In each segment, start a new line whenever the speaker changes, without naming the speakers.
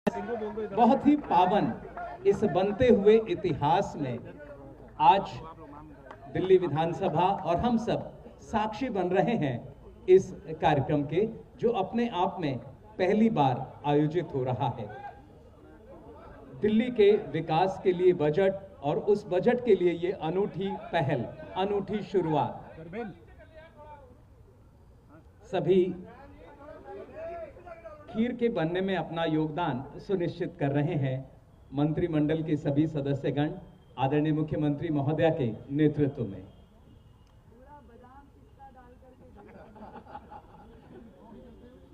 बहुत ही पावन इस बनते हुए इतिहास में आज दिल्ली विधानसभा और हम सब साक्षी बन रहे हैं इस कार्यक्रम के, जो अपने आप में पहली बार आयोजित हो रहा है। दिल्ली के विकास के लिए बजट और उस बजट के लिए ये अनूठी पहल, अनूठी शुरुआत सभी खीर के बनने में अपना योगदान सुनिश्चित कर रहे हैं मंत्रिमंडल के सभी सदस्यगण आदरणीय मुख्यमंत्री महोदया के नेतृत्व में।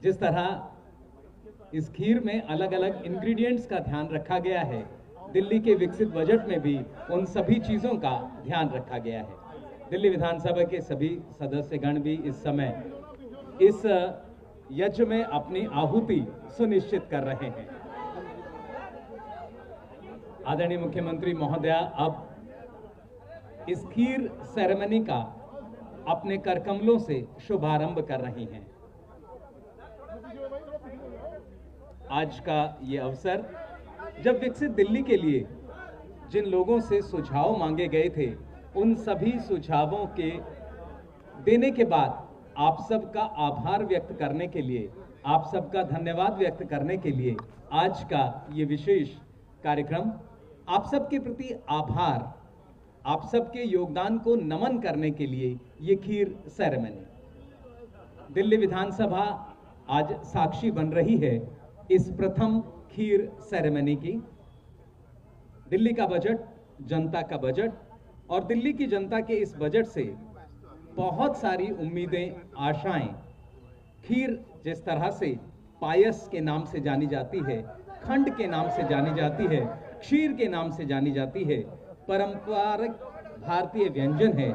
जिस तरह इस खीर में अलग अलग इंग्रेडिएंट्स का ध्यान रखा गया है, दिल्ली के विकसित बजट में भी उन सभी चीजों का ध्यान रखा गया है। दिल्ली विधानसभा के सभी सदस्यगण भी इस समय इस यज्ञ में अपनी आहुति सुनिश्चित कर रहे हैं। आदरणीय मुख्यमंत्री महोदया अब इस खीर सेरेमनी का अपने करकमलों से शुभारंभ कर रही हैं। आज का ये अवसर, जब विकसित दिल्ली के लिए जिन लोगों से सुझाव मांगे गए थे, उन सभी सुझावों के देने के बाद आप सबका आभार व्यक्त करने के लिए, आप सबका धन्यवाद व्यक्त करने के लिए आज का ये विशेष कार्यक्रम, आप सबके प्रति आभार, आप सबके योगदान को नमन करने के लिए ये खीर सेरेमनी। दिल्ली विधानसभा आज साक्षी बन रही है इस प्रथम खीर सेरेमनी की। दिल्ली का बजट, जनता का बजट, और दिल्ली की जनता के इस बजट से बहुत सारी उम्मीदें, आशाएं। खीर जिस तरह से पायस के नाम से जानी जाती है, खंड के नाम से जानी जाती है, क्षीर के नाम से जानी जाती है, पारंपरिक भारतीय व्यंजन है,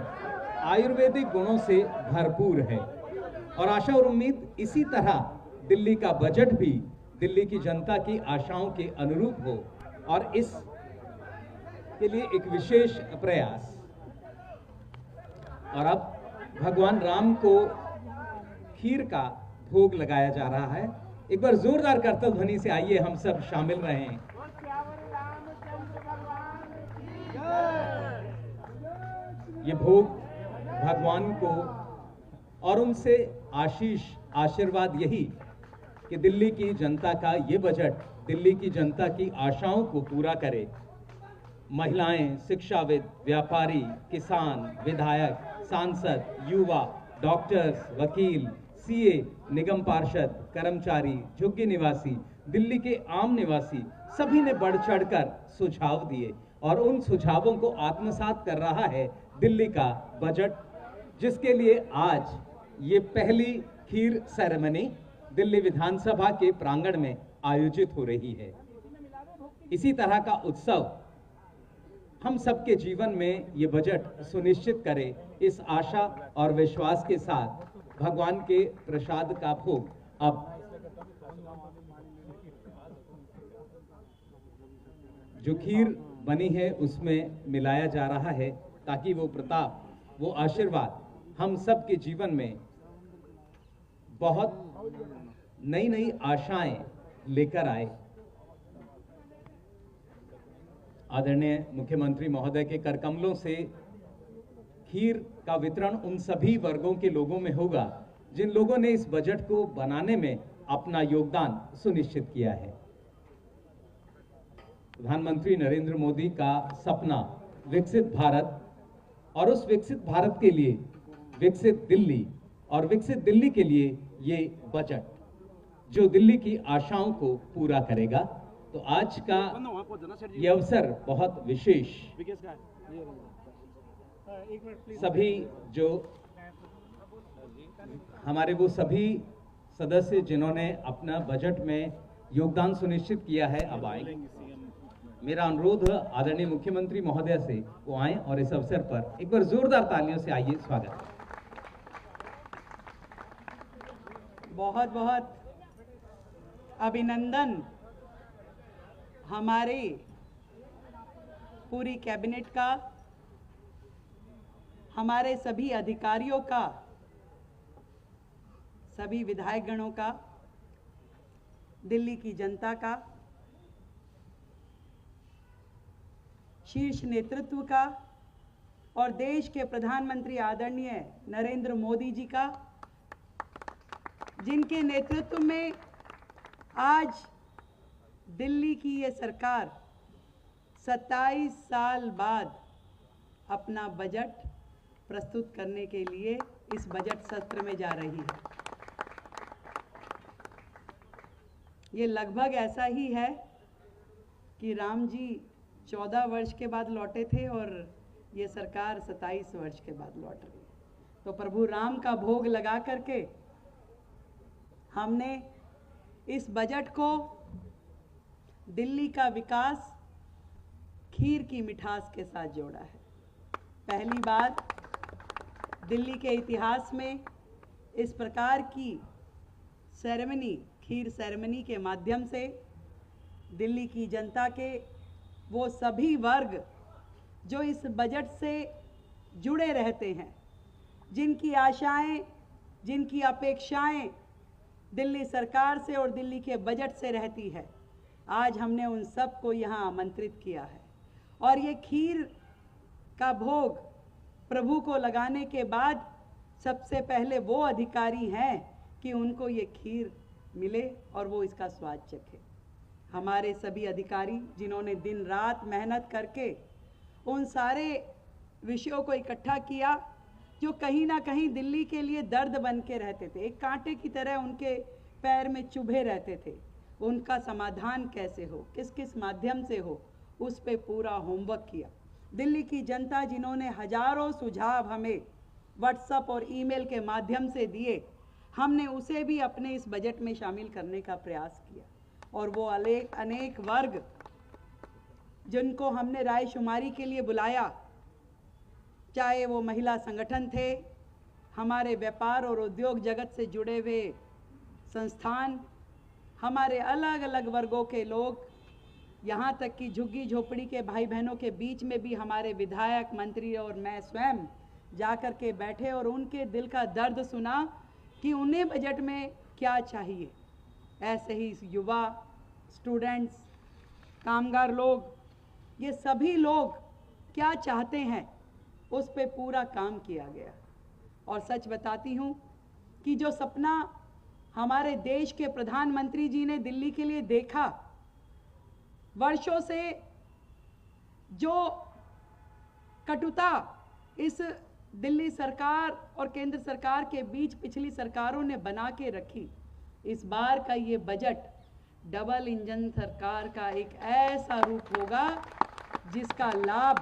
आयुर्वेदिक गुणों से भरपूर है। और आशा और उम्मीद इसी तरह दिल्ली का बजट भी दिल्ली की जनता की आशाओं के अनुरूप हो, और इस के लिए एक विशेष प्रयास। और अब भगवान राम को खीर का भोग लगाया जा रहा है। एक बार जोरदार करतल ध्वनि से आइए हम सब शामिल रहें। ये भोग भगवान को और उनसे आशीष, आशीर्वाद यही कि दिल्ली की जनता का ये बजट दिल्ली की जनता की आशाओं को पूरा करे। महिलाएं, शिक्षाविद, व्यापारी, किसान, विधायक, सांसद, युवा, डॉक्टर्स, वकील, सीए, निगम पार्षद, कर्मचारी, झुग्गी निवासी, दिल्ली के आम निवासी, सभी ने बढ़ चढ़कर सुझाव दिए और उन सुझावों को आत्मसात कर रहा है दिल्ली का बजट, जिसके लिए आज ये पहली खीर सेरेमनी दिल्ली विधानसभा के प्रांगण में आयोजित हो रही है। इसी तरह का उत्सव हम सबके जीवन में ये बजट सुनिश्चित करे, इस आशा और विश्वास के साथ भगवान के प्रसाद का भोग अब जो खीर बनी है उसमें मिलाया जा रहा है, ताकि वो प्रताप, वो आशीर्वाद हम सबके जीवन में बहुत नई नई आशाएं लेकर आए। आदरणीय मुख्यमंत्री महोदय के करकमलों से खीर का वितरण उन सभी वर्गों के लोगों में होगा जिन लोगों ने इस बजट को बनाने में अपना योगदान सुनिश्चित किया है। प्रधानमंत्री नरेंद्र मोदी का सपना विकसित भारत, और उस विकसित भारत के लिए विकसित दिल्ली, और विकसित दिल्ली के लिए ये बजट जो दिल्ली की आशाओं को पूरा करेगा। तो आज का ये अवसर बहुत विशेष, सभी जो हमारे वो सभी सदस्य जिन्होंने अपना बजट में योगदान सुनिश्चित किया है, अब आए। मेरा अनुरोध आदरणीय मुख्यमंत्री महोदय से वो आए और इस अवसर पर एक बार जोरदार तालियों से आइए, स्वागत।
बहुत बहुत अभिनंदन हमारे पूरी कैबिनेट का, हमारे सभी अधिकारियों का, सभी विधायक गणों का, दिल्ली की जनता का, शीर्ष नेतृत्व का और देश के प्रधानमंत्री आदरणीय नरेंद्र मोदी जी का, जिनके नेतृत्व में आज दिल्ली की ये सरकार 27 साल बाद अपना बजट प्रस्तुत करने के लिए इस बजट सत्र में जा रही है। ये लगभग ऐसा ही है कि राम जी 14 वर्ष के बाद लौटे थे और ये सरकार 27 वर्ष के बाद लौट रही है। तो प्रभु राम का भोग लगा करके हमने इस बजट को दिल्ली का विकास खीर की मिठास के साथ जोड़ा है। पहली बार दिल्ली के इतिहास में इस प्रकार की सेरेमनी, खीर सेरेमनी के माध्यम से दिल्ली की जनता के वो सभी वर्ग जो इस बजट से जुड़े रहते हैं, जिनकी आशाएं, जिनकी अपेक्षाएं दिल्ली सरकार से और दिल्ली के बजट से रहती है, आज हमने उन सब को यहाँ आमंत्रित किया है। और ये खीर का भोग प्रभु को लगाने के बाद सबसे पहले वो अधिकारी हैं कि उनको ये खीर मिले और वो इसका स्वाद चखे। हमारे सभी अधिकारी जिन्होंने दिन रात मेहनत करके उन सारे विषयों को इकट्ठा किया जो कहीं ना कहीं दिल्ली के लिए दर्द बन के रहते थे, एक कांटे की तरह उनके पैर में चुभे रहते थे, उनका समाधान कैसे हो, किस किस माध्यम से हो, उस पे पूरा होमवर्क किया। दिल्ली की जनता जिन्होंने हजारों सुझाव हमें व्हाट्सएप और ईमेल के माध्यम से दिए, हमने उसे भी अपने इस बजट में शामिल करने का प्रयास किया। और वो अनेक वर्ग जिनको हमने रायशुमारी के लिए बुलाया, चाहे वो महिला संगठन थे, हमारे व्यापार और उद्योग जगत से जुड़े हुए संस्थान, हमारे अलग अलग वर्गों के लोग, यहाँ तक कि झुग्गी झोपड़ी के भाई बहनों के बीच में भी हमारे विधायक, मंत्री और मैं स्वयं जाकर के बैठे और उनके दिल का दर्द सुना कि उन्हें बजट में क्या चाहिए। ऐसे ही युवा, स्टूडेंट्स, कामगार लोग, ये सभी लोग क्या चाहते हैं, उस पे पूरा काम किया गया। और सच बताती हूँ कि जो सपना हमारे देश के प्रधानमंत्री जी ने दिल्ली के लिए देखा, वर्षों से जो कटुता इस दिल्ली सरकार और केंद्र सरकार के बीच पिछली सरकारों ने बना के रखी, इस बार का ये बजट डबल इंजन सरकार का एक ऐसा रूप होगा जिसका लाभ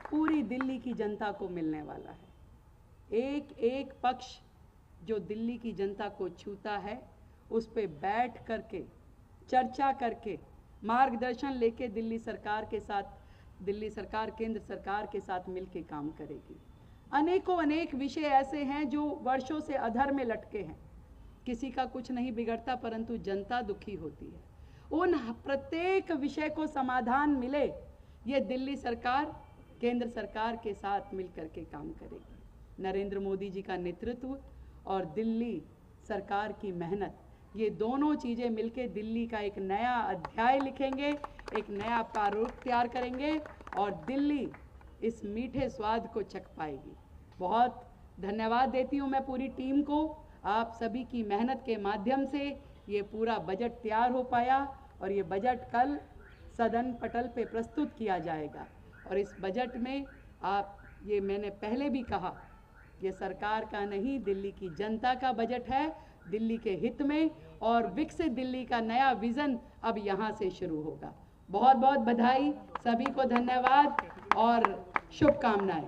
पूरी दिल्ली की जनता को मिलने वाला है। एक एक पक्ष जो दिल्ली की जनता को छूता है, उस पे बैठ करके चर्चा करके मार्गदर्शन लेके दिल्ली सरकार के साथ, दिल्ली सरकार केंद्र सरकार के साथ मिलके काम करेगी। अनेकों अनेक विषय ऐसे हैं जो वर्षों से अधर में लटके हैं, किसी का कुछ नहीं बिगड़ता परंतु जनता दुखी होती है। उन प्रत्येक विषय को समाधान मिले, ये दिल्ली सरकार केंद्र सरकार के साथ मिलकर के काम करेगी। नरेंद्र मोदी जी का नेतृत्व और दिल्ली सरकार की मेहनत, ये दोनों चीज़ें मिलके दिल्ली का एक नया अध्याय लिखेंगे, एक नया प्रारूप तैयार करेंगे और दिल्ली इस मीठे स्वाद को चख पाएगी। बहुत धन्यवाद देती हूँ मैं पूरी टीम को। आप सभी की मेहनत के माध्यम से ये पूरा बजट तैयार हो पाया और ये बजट कल सदन पटल पे प्रस्तुत किया जाएगा। और इस बजट में आप, ये मैंने पहले भी कहा, ये सरकार का नहीं, दिल्ली की जनता का बजट है, दिल्ली के हित में, और विकसित दिल्ली का नया विज़न अब यहाँ से शुरू होगा। बहुत बहुत बधाई, सभी को धन्यवाद और शुभकामनाएं।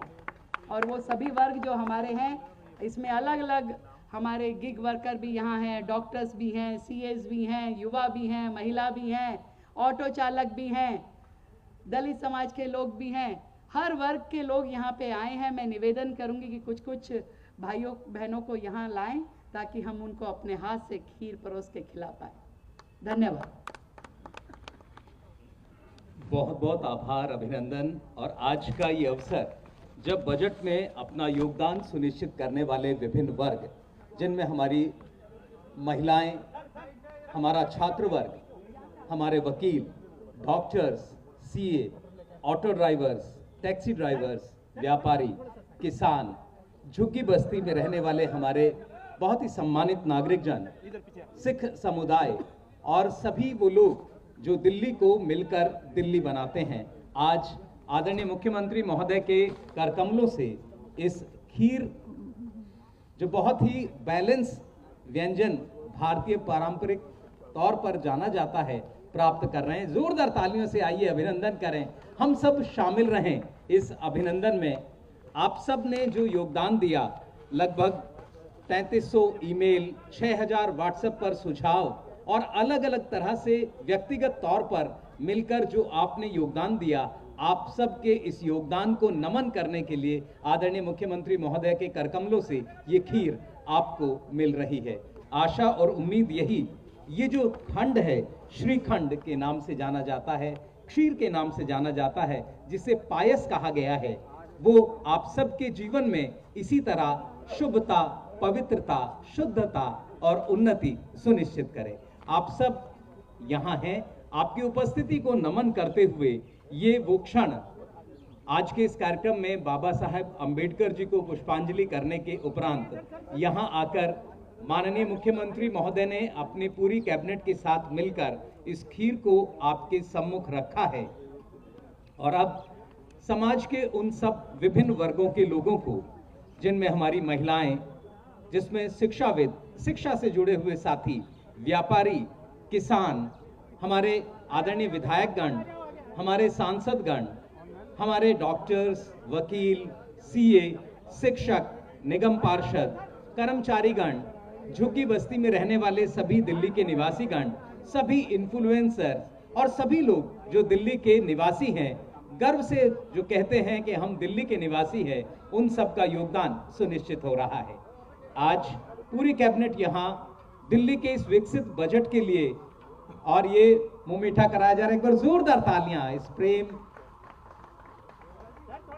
और वो सभी वर्ग जो हमारे हैं, इसमें अलग अलग हमारे गिग वर्कर भी यहाँ हैं, डॉक्टर्स भी हैं, सीएस भी हैं, युवा भी हैं, महिला भी हैं, ऑटो चालक भी हैं, दलित समाज के लोग भी हैं, हर वर्ग के लोग यहाँ पे आए हैं। मैं निवेदन करूँगी कि कुछ कुछ भाइयों बहनों को यहाँ लाएं ताकि हम उनको अपने हाथ से खीर परोस के खिला पाएं। धन्यवाद।
बहुत बहुत आभार, अभिनंदन। और आज का ये अवसर जब बजट में अपना योगदान सुनिश्चित करने वाले विभिन्न वर्ग, जिनमें हमारी महिलाएं, हमारा छात्र वर्ग, हमारे वकील, doctors, CA auto drivers, taxi drivers, व्यापारी, किसान, झुग्गी बस्ती में रहने वाले हमारे बहुत ही सम्मानित नागरिक जन, सिख समुदाय और सभी वो लोग जो दिल्ली को मिलकर दिल्ली बनाते हैं, आज आदरणीय मुख्यमंत्री महोदय के करकमलों से इस खीर, जो बहुत ही बैलेंस व्यंजन भारतीय पारंपरिक तौर पर जाना जाता है, प्राप्त कर रहे हैं। जोरदार तालियों से आइए अभिनंदन करें, हम सब शामिल रहें इस अभिनंदन में। आप सब ने जो योगदान दिया, लगभग 3300 ईमेल, 6000 व्हाट्सएप पर सुझाव और अलग अलग तरह से व्यक्तिगत तौर पर मिलकर जो आपने योगदान दिया, आप सबके इस योगदान को नमन करने के लिए आदरणीय मुख्यमंत्री महोदय के करकमलों से ये खीर आपको मिल रही है। आशा और उम्मीद यही, ये जो खंड है श्रीखंड के नाम से जाना जाता है, खीर के नाम से जाना जाता है, जिसे पायस कहा गया है, वो आप सबके जीवन में इसी तरह शुभता, पवित्रता, शुद्धता और उन्नति सुनिश्चित करे। आप सब यहाँ हैं, आपकी उपस्थिति को नमन करते हुए ये वो क्षण, आज के इस कार्यक्रम में बाबा साहेब अंबेडकर जी को पुष्पांजलि करने के उपरांत यहाँ आकर माननीय मुख्यमंत्री महोदय ने अपनी पूरी कैबिनेट के साथ मिलकर इस खीर को आपके सम्मुख रखा है। और अब समाज के उन सब विभिन्न वर्गों के लोगों को, जिनमें हमारी महिलाएं, जिसमें शिक्षाविद, शिक्षा से जुड़े हुए साथी, व्यापारी, किसान, हमारे आदरणीय विधायकगण, हमारे सांसदगण, हमारे डॉक्टर्स, वकील, सीए, शिक्षक, निगम पार्षद, कर्मचारीगण, झुग्गी बस्ती में रहने वाले सभी दिल्ली के निवासीगण, सभी इन्फ्लुएंसर और सभी लोग जो दिल्ली के निवासी हैं, गर्व से जो कहते हैं कि हम दिल्ली के निवासी हैं, उन सब का योगदान सुनिश्चित हो रहा है। आज पूरी कैबिनेट यहाँ दिल्ली के इस विकसित बजट के लिए, और ये मुंह मीठा कराया जा रहा है, एक बार जोरदार तालियां इस प्रेम।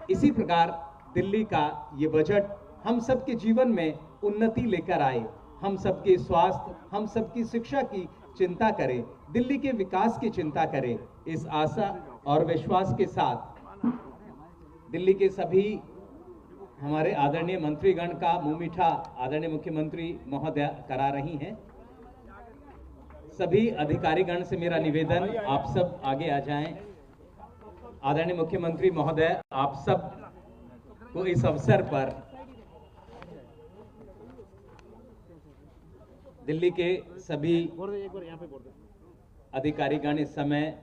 इसी प्रकार दिल्ली का ये बजट हम सबके जीवन में उन्नति लेकर आए, हम सबके स्वास्थ्य, हम सबकी शिक्षा की चिंता करे, दिल्ली के विकास की चिंता करे। इस आशा और विश्वास के साथ दिल्ली के सभी हमारे आदरणीय मंत्रीगण का मुंह मीठा आदरणीय मुख्यमंत्री महोदय करा रही हैं। सभी अधिकारीगण से मेरा निवेदन, आप सब आगे आ जाएं। आदरणीय मुख्यमंत्री महोदय, आप सब को इस अवसर पर दिल्ली के सभी अधिकारीगण इस समय,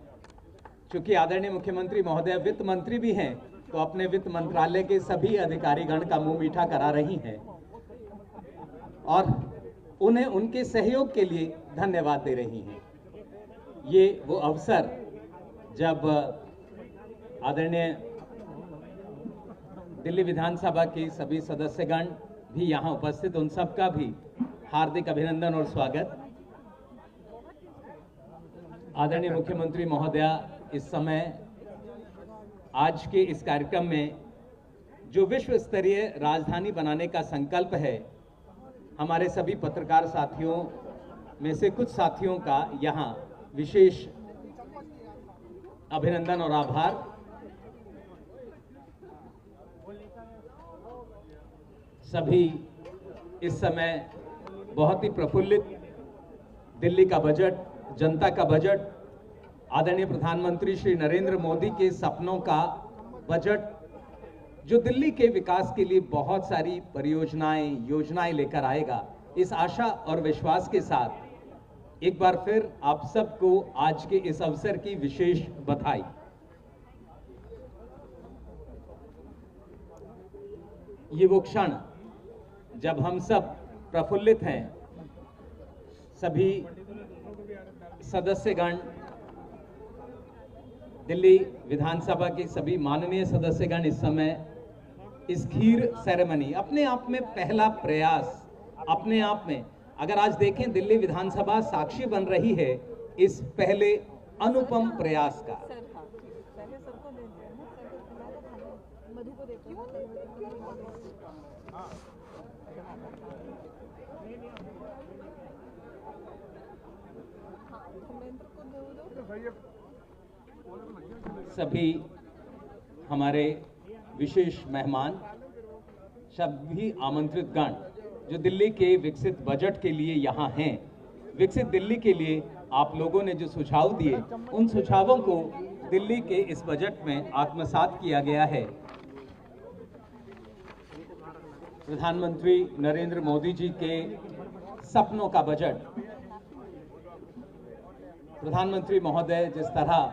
चूंकि आदरणीय मुख्यमंत्री महोदय वित्त मंत्री भी हैं, तो अपने वित्त मंत्रालय के सभी अधिकारीगण का मुंह मीठा करा रही हैं और उन्हें उनके सहयोग के लिए धन्यवाद दे रही हैं। ये वो अवसर जब आदरणीय दिल्ली विधानसभा के सभी सदस्यगण भी यहाँ उपस्थित, उन सबका भी हार्दिक अभिनंदन और स्वागत। आदरणीय मुख्यमंत्री महोदया, इस समय आज के इस कार्यक्रम में जो विश्व स्तरीय राजधानी बनाने का संकल्प है, हमारे सभी पत्रकार साथियों में से कुछ साथियों का यहाँ विशेष अभिनंदन और आभार। सभी इस समय बहुत ही प्रफुल्लित, दिल्ली का बजट, जनता का बजट, आदरणीय प्रधानमंत्री श्री नरेंद्र मोदी के सपनों का बजट, जो दिल्ली के विकास के लिए बहुत सारी परियोजनाएं, योजनाएं लेकर आएगा। इस आशा और विश्वास के साथ एक बार फिर आप सबको आज के इस अवसर की विशेष बधाई। ये वो क्षण जब हम सब प्रफुल्लित हैं, सभी सदस्यगण, दिल्ली विधानसभा के सभी माननीय सदस्यगण इस समय इस खीर सेरेमनी, अपने आप में पहला प्रयास, अपने आप में अगर आज देखें दिल्ली विधानसभा साक्षी बन रही है इस पहले अनुपम प्रयास का। सभी हमारे विशेष मेहमान, सभी आमंत्रित गण जो दिल्ली के विकसित बजट के लिए यहाँ हैं, विकसित दिल्ली के लिए आप लोगों ने जो सुझाव दिए, उन सुझावों को दिल्ली के इस बजट में आत्मसात किया गया है। प्रधानमंत्री नरेंद्र मोदी जी के सपनों का बजट। प्रधानमंत्री महोदय जिस तरह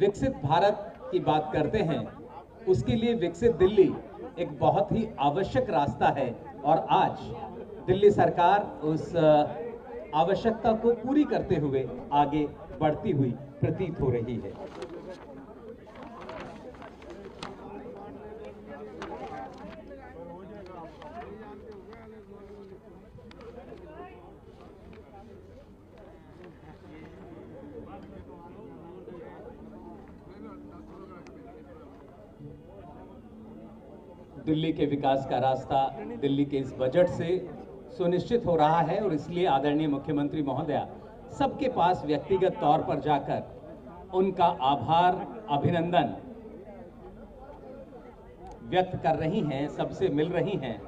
विकसित भारत की बात करते हैं, उसके लिए विकसित दिल्ली एक बहुत ही आवश्यक रास्ता है और आज दिल्ली सरकार उस आवश्यकता को पूरी करते हुए आगे बढ़ती हुई प्रतीत हो रही है। दिल्ली के विकास का रास्ता दिल्ली के इस बजट से सुनिश्चित हो रहा है और इसलिए आदरणीय मुख्यमंत्री महोदया सबके पास व्यक्तिगत तौर पर जाकर उनका आभार, अभिनंदन व्यक्त कर रही हैं, सबसे मिल रही हैं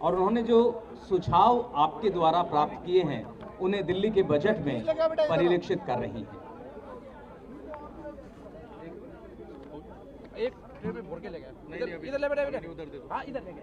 और उन्होंने जो सुझाव आपके द्वारा प्राप्त किए हैं उन्हें दिल्ली के बजट में परिलक्षित कर रही हैं।
एक ट्रे में भर के ले गया। इधर ले बेटा, उधर दे दो। हाँ इधर ले गया।